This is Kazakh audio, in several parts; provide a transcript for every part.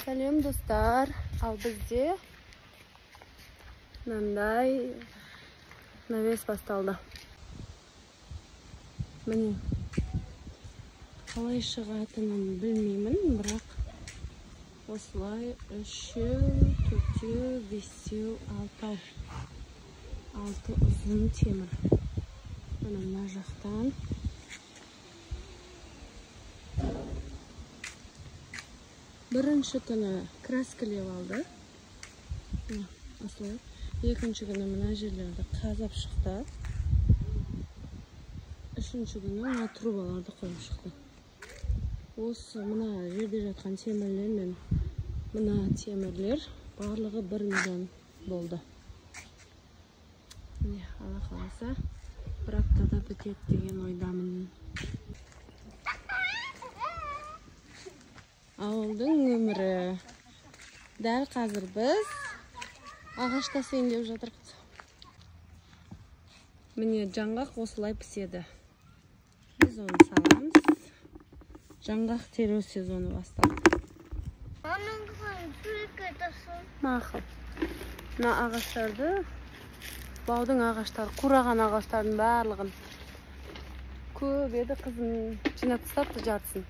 Selam dostlar. Al bizce mınday naves bastaldı. Mine қалай шығатынын білмеймін, бірақ осылай 3-еу, 4-еу, 5-еу, 6-ау. 6 ұзын темір. Мына жақтан. Бірінші күні краскілеп алды. Осылай. Екінші күні мына жерлерді қазап шықты. Үшінші күні мына трубаларды қойып шықты. Осы мына жерде жатқан темірлер мен мына темірлер барлығы 1 миллион болды. Алла қаласа бір аптада бітеді деген ойдамын. Ауылдың өмірі. Дәл қазір біз ағашта сендеп жатырмыз. Міне жаңғақ осылай піседі. Біз оны саламыз. Жаңғақ теру сезоны басталды. Мақыл. Мына ағаштарды, баудың ағаштары, қураған ағаштардың барлығын көп еді, қызым жинап тастапты жартысын.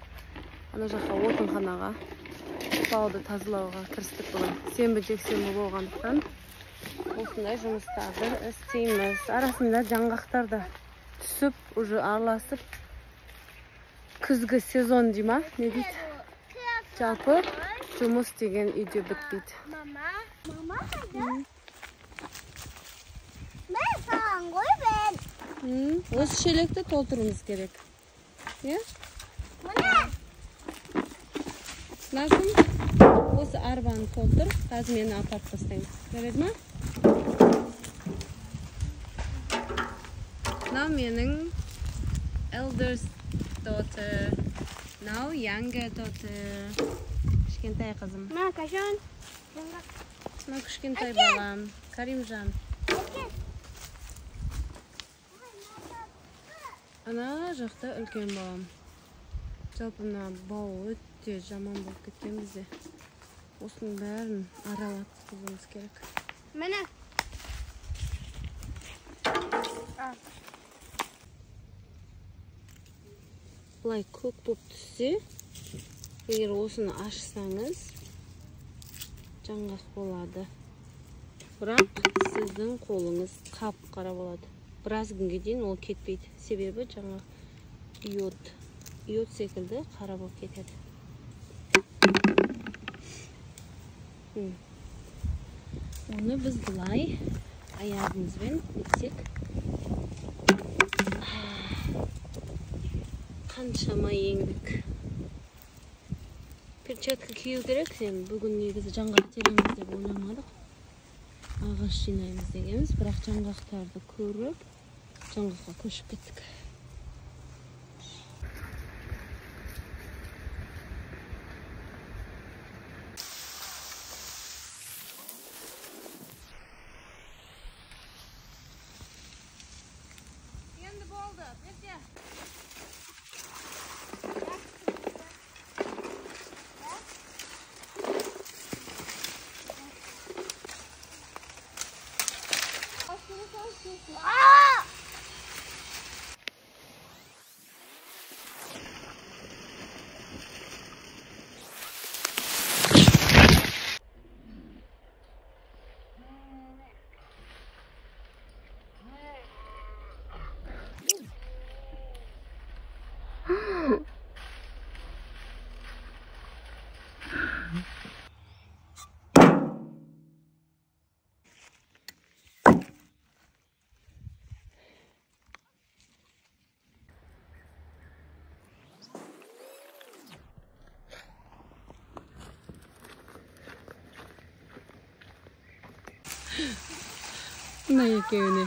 Ана жаққа отынханаға бауды тазалауға кірістік бүгін. Сенбі жексенбі болғандықтан осындай жұмыстарды істейміз. Арасында жаңғақтар да түсіп, уже араласып, күзгі сезон дей ма? Не дейді? Жалпы жұмыс деген үйде бітпейді. Мама қайда? Мен саған ғой бен. Осы шелекті толтыруымыз керек. Е? Міне. Назым, осы арбаны толтыр, қазір мені апарып тастаймыз. Көреді ма? Мынау менің eldest daughter. Мынау younger daughter. Кішкентай қызым. Ма, қашан? Мынау кішкентай балам. Каримжан. Ана жақта үлкен балам. Жалпы мына бау өте жаман болып кеткен бізде. Осының бәрін аралап қылуымыз керек. Міне. Бұлай көк болып түссе, егер осыны ашсаңыз, жаңғақ болады. Бірақ сіздің қолыңыз қап-қара болады. Біраз күнге дейін ол кетпейді. Себебі жаңғақ иод секілді қара болып кетеді. Оны біз бұлай аяғымызбен етсек, қаншама еңбек. Перчатка кию керек, сен бүгін негізі жаңғақ тереміз деп ойламадық. Ағаш жинаймыз дегенбіз, бірақ жаңғақтарды көріп, жаңғаққа көшіп кеттік. Енді болды, берде. Мына екеуіне.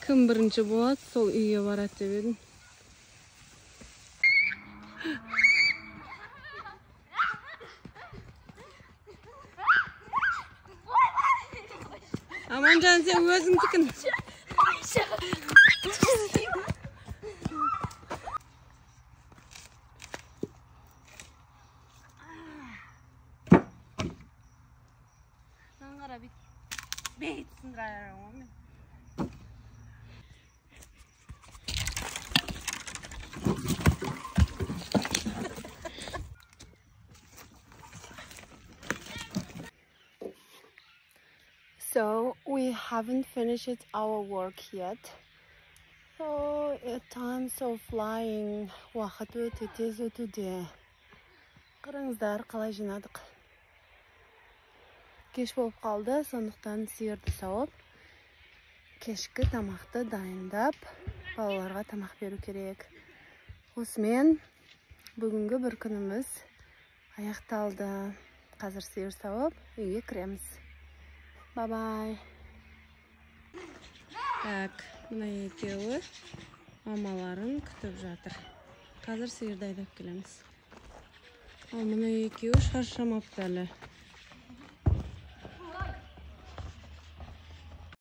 Кім бірінші болады, сол үйге барады деп едім. Аманжан, сен өзің тікін. да бит бейт сындырайын. So we haven't finished our work yet. Oh, time so flying. Вақыт өте тез өтуде. Қараңыздар, қалай жинадық. Кеш болып қалды, сондықтан сиырды сауып, кешкі тамақты дайындап, балаларға тамақ беру керек. Осымен бүгінгі бір күніміз аяқталды. Қазір сиыр сауып, үйге кіреміз. Bye-bye. Так, мына екеуі мамаларын күтіп жатыр. Қазір сиырды айдап келеміз. Ал мына екеуі шаршамапты әлі.